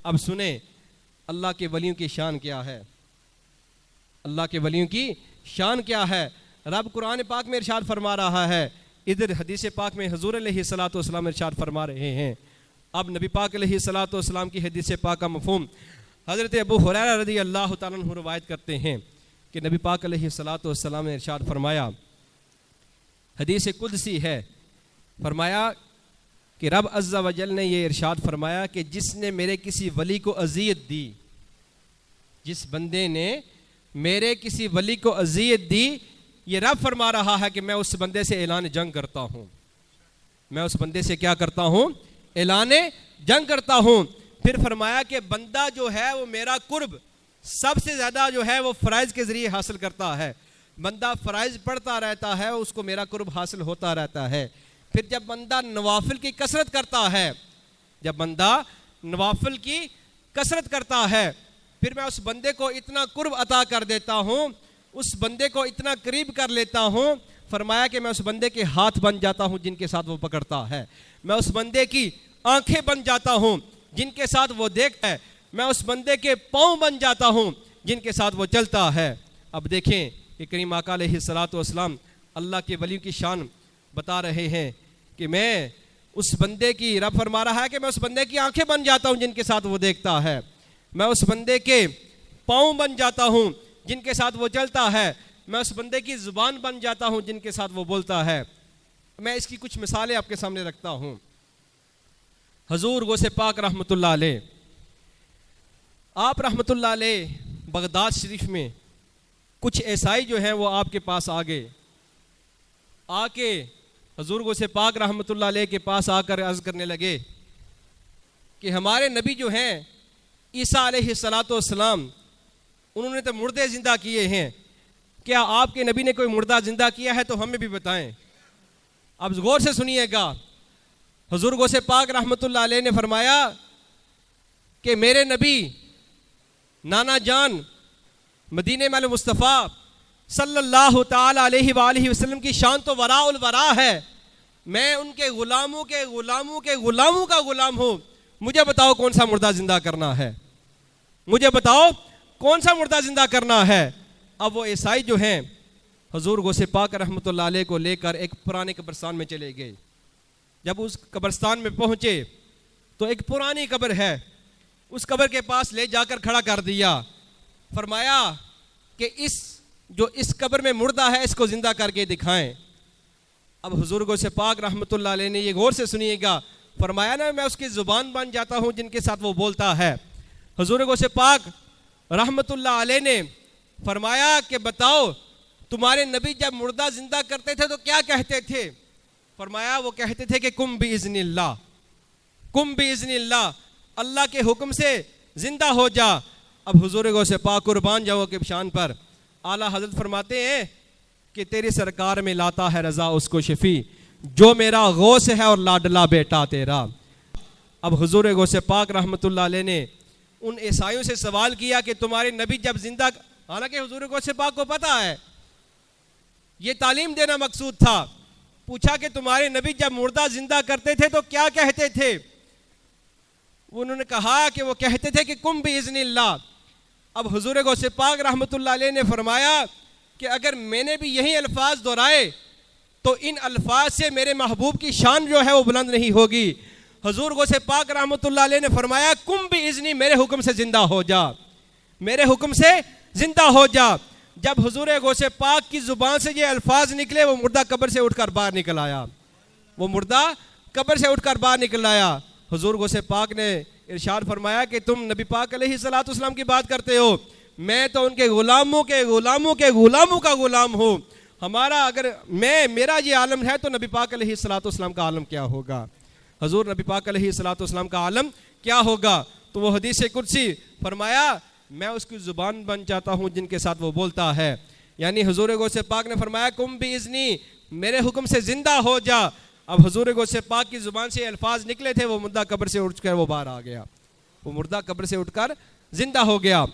अब सुने अल्लाह के वलियों की शान क्या है, अल्लाह के वलियों की शान क्या है। रब कुरान पाक में इरशाद फरमा रहा है, इधर हदीस पाक में हुजूर अलैहिस्सलातु वस्सलाम इरशाद फरमा रहे हैं। अब नबी पाक अलैहिस्सलातु वस्सलाम की हदीस पाक का मफ़हूम हज़रत अबू हुरैरा रज़ी अल्लाह तआला अन्हु रवायत करते हैं कि नबी पाक अलैहिस्सलातु वस्सलाम ने इरशाद फरमाया, हदीस कुदसी है, फरमाया कि रब अज़्ज़ा वजल ने ये इरशाद फरमाया कि जिसने मेरे किसी वली को अज़ियत दी, जिस बंदे ने मेरे किसी वली को अज़ियत दी, ये रब फरमा रहा है कि मैं उस बंदे से ऐलान जंग करता हूँ, मैं उस बंदे से क्या करता हूँ, ऐलान जंग करता हूँ। फिर फरमाया कि बंदा जो है वो मेरा कुर्ब सबसे ज़्यादा जो है वो फ़राइज़ के ज़रिए हासिल करता है, बंदा फ़राइज़ पढ़ता रहता है उसको मेरा कुर्ब हासिल होता रहता है। फिर जब बंदा नवाफिल की कसरत करता है, जब बंदा नवाफिल की कसरत करता है, फिर मैं उस बंदे को इतना कुर्ब अता कर देता हूँ, उस बंदे को इतना करीब कर लेता हूँ, फरमाया कि मैं उस बंदे के हाथ बन जाता हूँ जिनके साथ वो पकड़ता है, मैं उस बंदे की आंखें बन जाता हूँ जिनके साथ वो देखता है, मैं उस बंदे के पाँव बन जाता हूँ जिनके साथ वो चलता है। अब देखें कि करीम आका अलैहिस्सलातु वस्सलाम अल्लाह के वलियों की शान बता रहे हैं कि मैं उस बंदे की, रब फरमा रहा है कि मैं उस बंदे की आंखें बन जाता हूँ जिनके साथ वो देखता है, मैं उस बंदे के पाँव बन जाता हूँ जिनके साथ वो चलता है, मैं उस बंदे की ज़ुबान बन जाता हूँ जिनके साथ वो बोलता है। मैं इसकी कुछ मिसालें आपके सामने रखता हूँ। हजूर गौसे पाक रहमतुल्लाह अलैह, आप रहमतुल्लाह अलैह बगदाद शरीफ में कुछ ईसाई जो हैं वो आपके पास आ गए, आके हजूर गौसे पाक रहमतुल्लाह अलैह के पास आकर अर्ज़ करने लगे कि हमारे नबी जो हैं ईसा अलैहिस्सलातु वस्सलाम, उन्होंने तो मुर्दे ज़िंदा किए हैं, क्या आपके नबी ने कोई मुर्दा ज़िंदा किया है तो हमें भी बताएं। अब गौर से सुनिएगा, हुजूर गौसे पाक रहमतुल्लाह अलैह ने फरमाया कि मेरे नबी नाना जान मदीने में मुस्तफ़ा सल्लल्लाहु ताला अलैहि वसल्लम की शान तो वराउल वरा है, मैं उनके गुलामों के गुलामों के गुलामों का गुलाम हूँ, मुझे बताओ कौन सा मुर्दा जिंदा करना है, मुझे बताओ कौन सा मुर्दा जिंदा करना है। अब वो ईसाई जो हैं हुजूर गौसे पाक रहमतुल्लाह अलैह को लेकर एक पुराने कब्रिस्तान में चले गए। जब उस कब्रिस्तान में पहुंचे तो एक पुरानी कब्र है, उस कब्र के पास ले जाकर खड़ा कर दिया, फरमाया कि इस कब्र में मुर्दा है इसको जिंदा करके दिखाएं। अब हुजूर गौसे पाक रहमतुल्लाह अलैह ने ये गौर से सुनिएगा, फरमाया ना मैं उसकी ज़ुबान बन जाता हूँ जिनके साथ वो बोलता है। हुजूर गौसे पाक रहमतुल्लाह अलैह ने फरमाया कि बताओ तुम्हारे नबी जब मुर्दा जिंदा करते थे तो क्या कहते थे, फरमाया वो कहते थे कि कुम बिइज़्निल्लाह, कुम बिइज़्निल्लाह, अल्लाह के हुक्म से जिंदा हो जा। अब हुजूर गौसे पाक कुर्बान जाओ के शान पर आला हजरत फरमाते हैं कि तेरी सरकार में लाता है रजा उसको शफी, जो मेरा गौस है और लाडला बेटा तेरा। अब हुजूर गौसे पाक रहमतुल्लाह अलैह ने उन ईसाइयों से सवाल किया कि तुम्हारे नबी जब जिंदा, हालांकि हुजूर गौसे पाक को पता है ये तालीम देना मकसूद था, पूछा कि तुम्हारे नबी जब मुर्दा जिंदा करते थे तो क्या कहते थे, उन्होंने कहा कि वो कहते थे कि कुम बिइज़्निल्लाह। अब हुजूर गौसे पाक रहमतुल्लाह अलैह ने फरमाया कि अगर मैंने भी यही अल्फाज दोहराए तो इन अल्फाज से मेरे महबूब की शान जो है वो बुलंद नहीं होगी। हुजूर गौसे पाक रहमतुल्लाह अलैह ने फरमाया कुम बिइज़्नी, मेरे हुक्म से जिंदा हो जा, मेरे हुक्म से जिंदा हो जा। जब हुजूर गौसे पाक की जुबान से ये अल्फाज निकले वो मुर्दा कब्र से उठकर बाहर निकल आया, वो मुर्दा कब्र से उठकर बाहर निकल आया। हुजूर गौसे पाक ने इरशाद फरमाया कि तुम नबी पाक अलैहिस्सलातु वस्सलाम की बात करते हो, मैं तो उनके गुलामों के गुलामों के गुलामों का गुलाम हूँ, हमारा अगर मेरा ये आलम है तो नबी पाक अलैहिस्सलातु वस्सलाम का आलम क्या होगा, हुजूर नबी पाक अलैहिस्सलातु वस्सलाम का आलम क्या होगा। तो वो हदीस कुदसी फरमाया मैं उसकी ज़ुबान बन जाता हूँ जिनके साथ वो बोलता है, यानी हुजूर गौसे पाक ने फरमाया कुम बिइज़्नी, मेरे हुक्म से जिंदा हो जा। अब हुजूर गौसे पाक की ज़ुबान से अल्फाज निकले थे, वो मुर्दा कब्र से उठकर वो बाहर आ गया, वो मुर्दा कब्र से उठकर जिंदा हो गया।